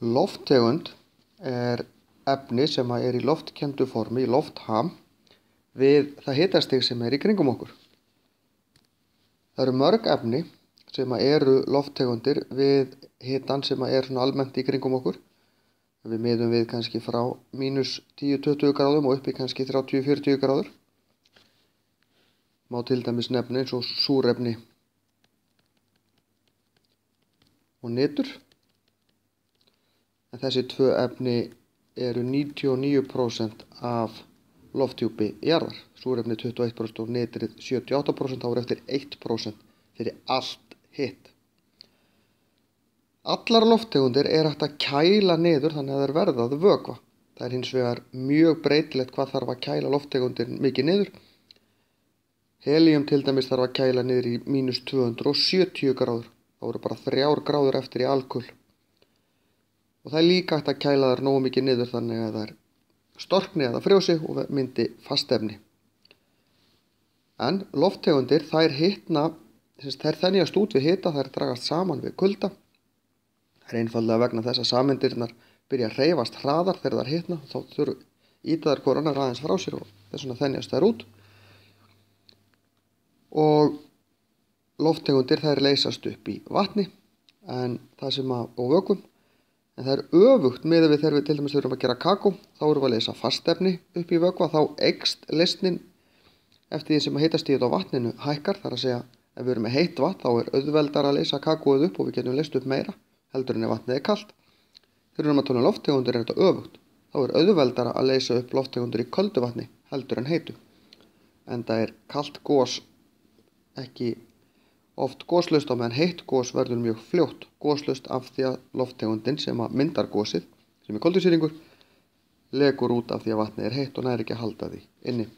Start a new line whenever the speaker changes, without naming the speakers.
Lofttegund er efni sem er í loftkenndu formi, í loftham, við það hitastig sem er í kringum okkur. Það eru mörg efni sem eru lofttegundir við hitan sem er svona almennt í kringum okkur. Við miðum við kannski frá mínus 10-20 gráðum og upp í kannski 30-40 gráður. Má til dæmis nefna eins og súrefni og nitur. En þessi tvö efni eru 99% af lofthjúpi jarðar. Súrefni 21% og nitrið 78%, þá er eftir 1% fyrir allt hitt. Allar lofttegundir er hægt að kæla niður þannig að þær verða að vökva. Það er hins vegar mjög breytilegt hvað þarf að kæla lofttegundir mikið niður. Helium til dæmis þarf að kæla niður í mínus 270 gráður. Það voru bara 3 gráður eftir í alkul. Og það er líka hægt að kæla þær nógu mikið niður þannig að þær storkni eða frjósi og myndi fast efni. En lofttegundir þær hitna, þær þenjast út við hita, þær dragast saman við kulda. Það er einfaldlega vegna þess að sameindirnar byrja að hreyfast hraðar þegar þær hitna, þá ýta þær hvor annar aðeins frá sér og þess vegna þenjast þær út. Og lofttegundir þær leysast upp í vatni og vökvum, en það er öfugt miðað við þegar við til dæmis þurfum að gera kakó, þá erum við að leysa fast efni upp í vökva, þá eykst leysnin eftir því sem hitastigið á vatninu hækkar, þar að segja ef við erum með heitt vatn þá er auðveldara að leysa kakóið upp og við getum leyst upp meira heldur en ef vatnið er kalt. Þegar við erum að tala um lofttegundir er þetta öfugt. Þá er auðveldara að leysa upp lofttegundir í köldu vatni heldur en heitu. Enda er kalt gos ekki oft goslaust á meðan heitt gos verður mjög fljótt goslaust af því að lofttegundin sem myndar gosið, sem er koltvísýringur, lekur út af því að vatnið er heitt og nær ekki að halda því inni.